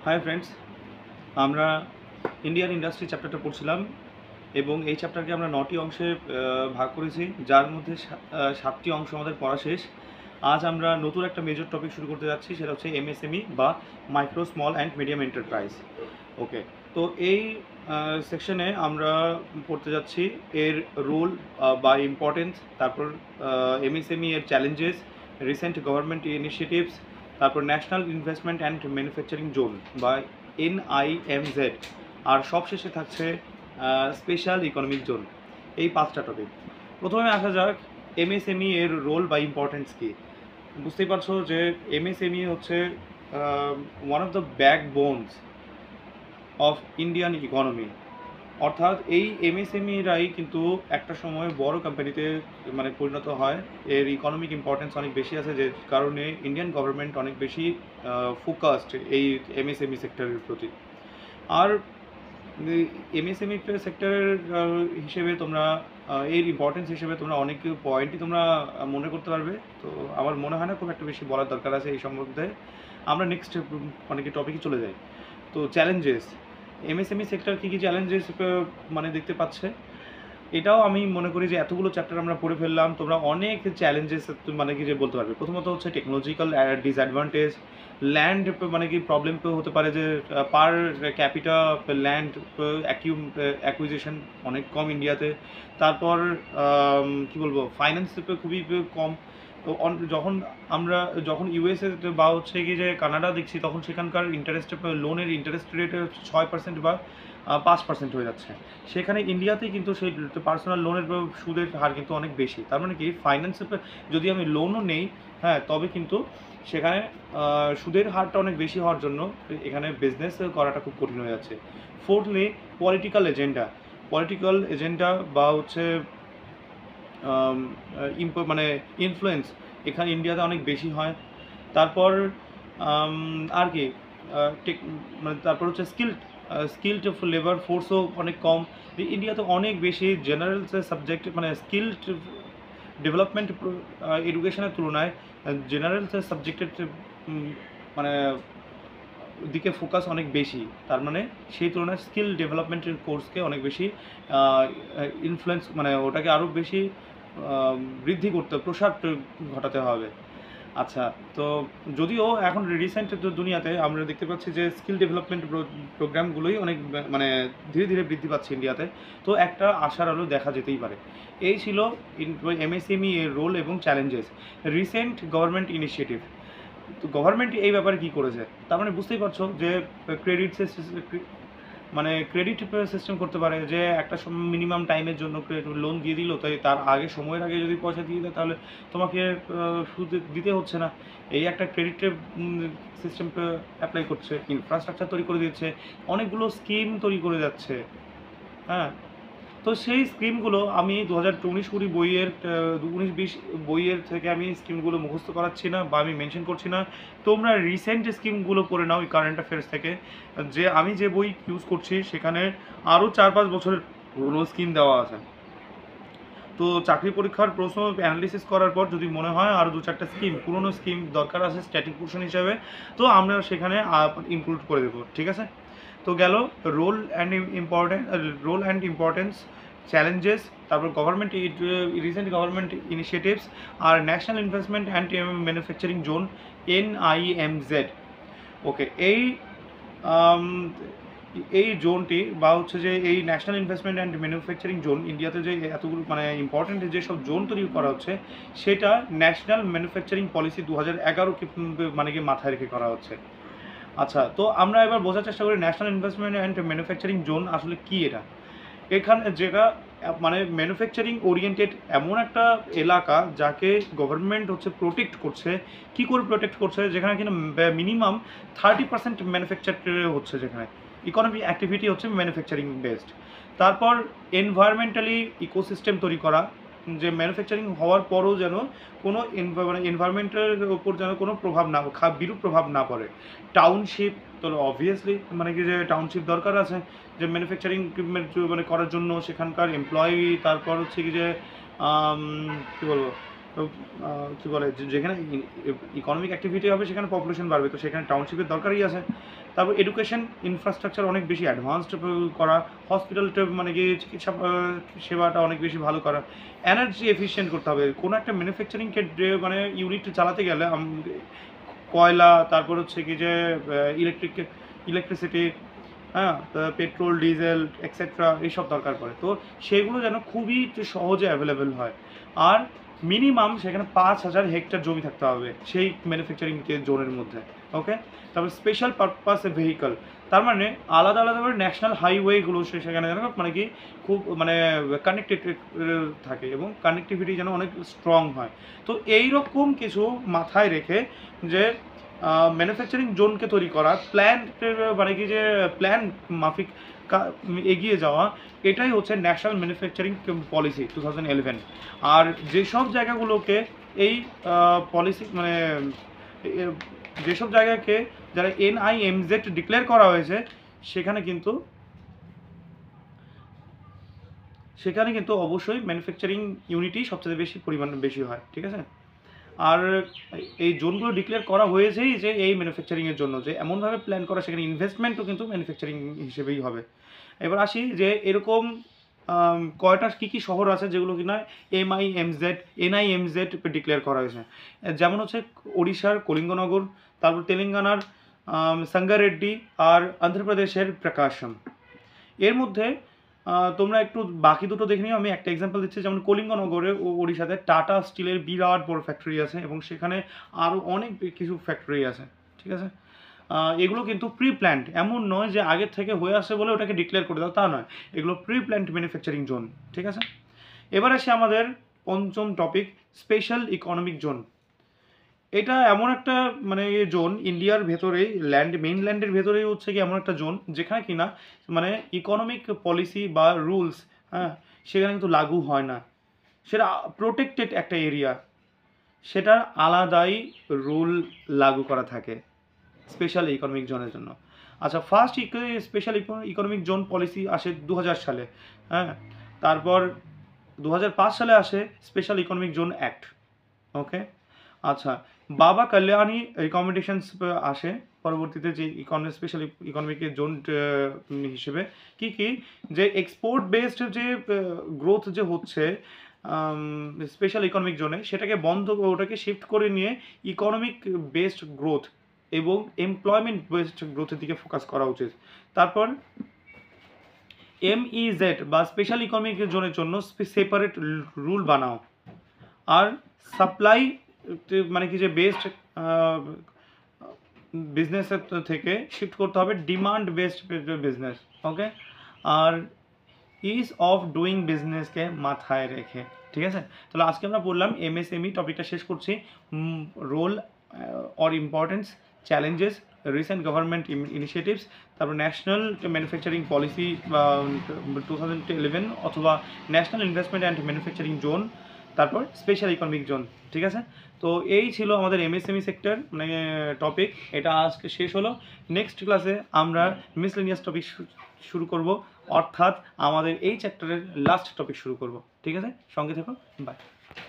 Hi friends, আমরা Indian industry চ্যাপ্টারটা পড়ছিলাম এবং এই চ্যাপ্টারকে আমরা 9টি অংশে ভাগ করেছি, যার মধ্যে 7টি অংশ আমাদের পড়া শেষ। আজ আমরা নতুন একটা মেজর টপিক শুরু করতে যাচ্ছি, সেটা হচ্ছে এমএসএমই বা micro small and medium enterprise. Okay, তো এই সেকশনে আমরা পড়তে যাচ্ছি এর রোল বা ইম্পর্টেন্স, তারপর এমএসএমই এর চ্যালেঞ্জেস, রিসেন্ট গভর্নমেন্ট ইনিশিয়েটিভস, তারপর national investment and manufacturing zone বা NIMZ, আর সবশেষে থাকছে স্পেশাল ইকোনমিক জোন। এই 5টা টপিক। প্রথমে আসা যাক এমএসএমই এর রোল বা ইম্পর্টেন্স কী। বুঝতেই পারছো যে এমএসএমই হচ্ছে one of the backbones of Indian economy. অর্থাৎ এই এমএসএমইরাই কিন্তু একটা সময় বড় কোম্পানিতে পরিণত হয়। এর ইকোনমিক ইম্পর্টেন্স অনেক বেশি আছে, যে কারণে ইন্ডিয়ান গভর্নমেন্ট অনেক বেশি ফোকাসড এই এমএসএমই সেক্টরের প্রতি। আর এমএসএমই সেক্টরের হিসেবে তোমরা এর ইম্পর্টেন্স হিসেবে তোমরা অনেক পয়েন্টই তোমরা মনে করতে পারবে। তো আমার মনে হয় না খুব একটা বেশি বলার দরকার আছে এই সম্বন্ধে। আমরা নেক্সট টপিকে চলে যাই। তো চ্যালেঞ্জেস, এমএসএমই সেক্টর কী কী চ্যালেঞ্জেস দেখতে পাচ্ছে, এটাও আমি মনে করি যে এতগুলো চ্যাপ্টার আমরা পড়ে ফেললাম, তোমরা অনেক চ্যালেঞ্জেস বলতে পারবে। প্রথমত হচ্ছে টেকনোলজিক্যাল ডিসঅ্যাডভান্টেজ, ল্যান্ড প্রবলেম হতে পারে যে পার ক্যাপিটা ল্যান্ড অ্যাকুইজিশন অনেক কম ইন্ডিয়াতে। তারপর ফাইন্যান্স খুবই কম। তো যখন ইউএসএ বা হচ্ছে কি যে কানাডা দেখছি, তখন সেখানকার লোনের ইন্টারেস্ট রেট 6% বা 5% হয়ে যাচ্ছে। সেখানে ইন্ডিয়াতেই কিন্তু সেই পার্সোনাল লোনের সুদের হার কিন্তু অনেক বেশি। তার মানে কি, ফাইন্যান্সে যদি আমি লোনও নেই, হ্যাঁ, তবে কিন্তু সেখানে সুদের হারটা অনেক বেশি হওয়ার জন্য এখানে বিজনেস করাটা খুব কঠিন হয়ে যাচ্ছে। ফোর্থলি, পলিটিক্যাল এজেন্ডা বা হচ্ছে ইনফ্লুয়েন্স এখানে ইন্ডিয়াতে অনেক বেশি হয়। তারপর আর কি তারপর হচ্ছে স্কিল্ড লেবার ফোর্সও অনেক কম। ইন্ডিয়াতে অনেক বেশি জেনারেল সাবজেক্ট স্কিল্ড ডেভেলপমেন্ট এডুকেশনের তুলনায় জেনারেল সাবজেক্টের মানে দিকে ফোকাস অনেক বেশি। তার মানে সেই তুলনায় স্কিল ডেভেলপমেন্টের কোর্সকে অনেক বেশি ইনফ্লুয়েন্স ওটাকে আরও বেশি বৃদ্ধি করতে, প্রসার ঘটাতে হবে। আচ্ছা, তো যদিও এখন রিসেন্ট দুনিয়াতে আমরা দেখতে পাচ্ছি যে স্কিল ডেভেলপমেন্ট প্রোগ্রামগুলোই অনেক ধীরে ধীরে বৃদ্ধি পাচ্ছে ইন্ডিয়াতে। তো একটা আশার আলো দেখা যেতেই পারে। এই ছিল এমএসএমই এর রোল এবং চ্যালেঞ্জেস। রিসেন্ট গভর্নমেন্ট ইনিশিয়েটিভ, তো গভর্নমেন্ট এই ব্যাপারে কী করেছে, তার বুঝতেই পারছো যে ক্রেডিট সিস্টেম করতে পারে, যে একটা মিনিমাম টাইমের জন্য লোন দিয়ে দিল, তাই তার সময়ের আগে যদি পয়সা দিয়ে দেয় তাহলে তোমাকে সুদ দিতে হচ্ছে না। এই একটা ক্রেডিট সিস্টেম অ্যাপ্লাই করছে, ইনফ্রাস্ট্রাকচার তৈরি করে দিচ্ছে, অনেকগুলো স্কিম তৈরি করে যাচ্ছে। হ্যাঁ, তো সেই স্কিমগুলো আমি 2019-20 বইয়ের 19-20 বইয়ের থেকে আমি স্কিমগুলো মুখস্থ করাচ্ছি না বা আমি মেনশন করছি না। তোমরা রিসেন্ট স্কিমগুলো পড়ে নাও এই কারেন্ট অ্যাফেয়ার্স থেকে। যে আমি যে বই ইউজ করছি সেখানে আরও 4-5 বছরের পুরোনো স্কিম দেওয়া আছে। তো চাকরি পরীক্ষার প্রশ্ন অ্যানালিসিস করার পর যদি মনে হয় আরও 2-4টা পুরোনো স্কিম দরকার আছে স্ট্যাটিক পোর্শন হিসাবে, তো আমরা সেখানে ইনক্লুড করে দেবো। ঠিক আছে, তো গেল রোল অ্যান্ড ইম্পর্টেন্স, চ্যালেঞ্জেস, তারপর রিসেন্ট গভর্নমেন্ট ইনিশিয়েটিভস, আর national investment and manufacturing zone NIMZ। Okay, এই জোনটি বা হচ্ছে যে এই national investment and manufacturing zone ইন্ডিয়াতে যে এতগুলো ইম্পর্টেন্ট যেসব জোন তৈরি করা হচ্ছে, সেটা ন্যাশনাল ম্যানুফ্যাকচারিং পলিসি 2011 মাথায় রেখে করা হচ্ছে। আচ্ছা, তো আমরা এবার বোঝার চেষ্টা করি national investment and manufacturing zone আসলে কী। এখানে যেটা ম্যানুফ্যাকচারিং ওরিয়েন্টেড এমন একটা এলাকা যাকে গভর্নমেন্ট হচ্ছে প্রোটেক্ট করছে। কী করে প্রোটেক্ট করছে, যেখানে কিনা মিনিমাম 30% ম্যানুফ্যাকচার হচ্ছে, যেখানে ইকোনমিক অ্যাক্টিভিটি হচ্ছে ম্যানুফ্যাকচারিং বেসড। তারপর এনভায়রনমেন্টালি ইকোসিস্টেম তৈরি করা, যে ম্যানুফ্যাকচারিং হওয়ার পরও যেন কোনো এনভায়রনমেন্টের ওপর যেন কোনো বিরূপ প্রভাব না পড়ে। টাউনশিপ, তো অবভিয়াসলি যে টাউনশিপ দরকার আছে, যে ম্যানুফ্যাকচারিং করার জন্য সেখানকার এমপ্লয়ি, তারপর হচ্ছে কি যে কী বলবো কী বলে যেখানে ইকোনমিক অ্যাক্টিভিটি হবে সেখানে পপুলেশন বাড়বে, তো সেখানে টাউনশিপের দরকারই আছে। তারপর এডুকেশন ইনফ্রাস্ট্রাকচার অনেক বেশি অ্যাডভান্সড করা, হসপিটালটা মানে কি চিকিৎসা সেবাটা অনেক বেশি ভালো করা, এনার্জি এফিশিয়েন্ট করতে হবে। কোনো একটা ম্যানুফ্যাকচারিংকে মানে ইউনিট চালাতে গেলে কয়লা, তারপর হচ্ছে কি যে ইলেকট্রিসিটি, হ্যাঁ, পেট্রোল, ডিজেল এক্সেট্রা এইসব দরকার পড়ে। তো সেগুলো যেন খুবই সহজে অ্যাভেলেবেল হয়। আর মিনিমাম সেখানে 5,000 হেক্টর জমি থাকতে হবে সেই ম্যানুফ্যাকচারিং জোনের মধ্যে। ওকে, তারপর স্পেশাল পারপাস ভেহিকল, তার মানে আলাদা আলাদাভাবে ন্যাশনাল হাইওয়েগুলো সেখানে যেন মানে কি খুব মানে কানেক্টেড থাকে এবং কানেক্টিভিটি যেন অনেক স্ট্রং হয়। তো এইরকম কিছু মাথায় রেখে যে ম্যানুফ্যাকচারিং জোনকে তৈরি করা, প্ল্যান মানে কি যে প্ল্যান মাফিক এগিয়ে যাওয়া, এটাই হচ্ছে ন্যাশনাল ম্যানুফ্যাকচারিং পলিসি 2011। আর যেসব জায়গাগুলোকে এই পলিসি মানে যেসব জায়গাকে যারা NIMZ ডিক্লেয়ার করা হয়েছে সেখানে কিন্তু অবশ্যই ম্যানুফ্যাকচারিং ইউনিটই সবচেয়ে বেশি পরিমাণ বেশি হয়, ঠিক আছে। আর এই জোনগুলো ডিক্লেয়ার করা হয়েছেই যে এই ম্যানুফ্যাকচারিংয়ের জন্য, যে এমনভাবে প্ল্যান করা সেখানে ইনভেস্টমেন্টও কিন্তু ম্যানুফ্যাকচারিং হিসেবেই হবে। এবার আসি যে এরকম কয়টা কী কী শহর আছে যেগুলো কিনা NIMZ ডিক্লেয়ার করা হয়েছে, যেমন হচ্ছে ওড়িশার কলিঙ্গনগর, তারপর তেলেঙ্গানার সাঙ্গারেড্ডি, আর অন্ধ্রপ্রদেশের প্রকাশম। এর মধ্যে তোমরা একটু বাকি দুটো দেখে নিও, আমি একটা এক্সাম্পল দিচ্ছি। যেমন কলিঙ্গনগরে ওড়িশাতে টাটা স্টিলের বিরাট বড় ফ্যাক্টরি আছে এবং সেখানে আরও অনেক কিছু ফ্যাক্টরি আছে, ঠিক আছে। এগুলো কিন্তু প্রি প্ল্যান্ড, এমন নয় যে আগের থেকে হয়ে আসে বলে ওটাকে ডিক্লেয়ার করে দাও, তা নয়, এগুলো প্রি প্ল্যান্ড ম্যানুফ্যাকচারিং জোন, ঠিক আছে। এবার আসি আমাদের পঞ্চম টপিক, স্পেশাল ইকোনমিক জোন। এটা এমন একটা মানে জোন ইন্ডিয়ার ভেতরেই মেইনল্যান্ডের ভেতরেই হচ্ছে কি এমন একটা জোন যেখানে কিনা মানে ইকোনমিক পলিসি বা রুলস, হ্যাঁ, সেখানে কিন্তু লাগু হয় না, সেটা প্রোটেক্টেড একটা এরিয়া, সেটার আলাদাই রুল লাগু করা থাকে স্পেশাল ইকোনমিক জোনের জন্য। আচ্ছা, first special economic zone policy আসে 2000 সালে, হ্যাঁ। তারপর 2005 সালে আসে স্পেশাল ইকোনমিক জোন অ্যাক্ট। ওকে, আচ্ছা, বাবা কল্যাণী রিকমেন্ডেশনস আসে পরবর্তীতে যে স্পেশাল ইকোনমিক জোন হিসেবে কি কি যে এক্সপোর্ট বেসড যে গ্রোথ যে হচ্ছে স্পেশাল ইকোনমিক জোনে, সেটাকে ওটাকে শিফট করে নিয়ে ইকোনমিক বেসড গ্রোথ এবং এমপ্লয়মেন্ট বেসড গ্রোথের দিকে ফোকাস করা উচিত। তারপর MEZ বা স্পেশাল ইকোনমিক জোনের জন্য সেপারেট রুল বানাও। আর সাপ্লাই মানে কি যে বেসড বিজনেসের থেকে শিফট করতে হবে ডিমান্ড বেসড বিজনেস। ওকে, আর ইজ অফ ডুইং বিজনেসকে মাথায় রেখে, ঠিক আছে। তাহলে আজকে আমরা পড়লাম MSME টপিকটা শেষ করছি। Role or importance, challenges, recent government initiatives, তারপর ন্যাশনাল ম্যানুফ্যাকচারিং পলিসি 2011 অথবা national investment and manufacturing zone, তারপর স্পেশাল ইকোনমিক জোন, ঠিক আছে। তো এই ছিল আমাদের MSME সেক্টর মানে টপিক, এটা আজকে শেষ হলো। নেক্সট ক্লাসে আমরা মিসলেনিয়াস টপিক শুরু করব, অর্থাৎ আমাদের এই চ্যাপ্টারের লাস্ট টপিক শুরু করব, ঠিক আছে। সঙ্গে থেকো, বাই।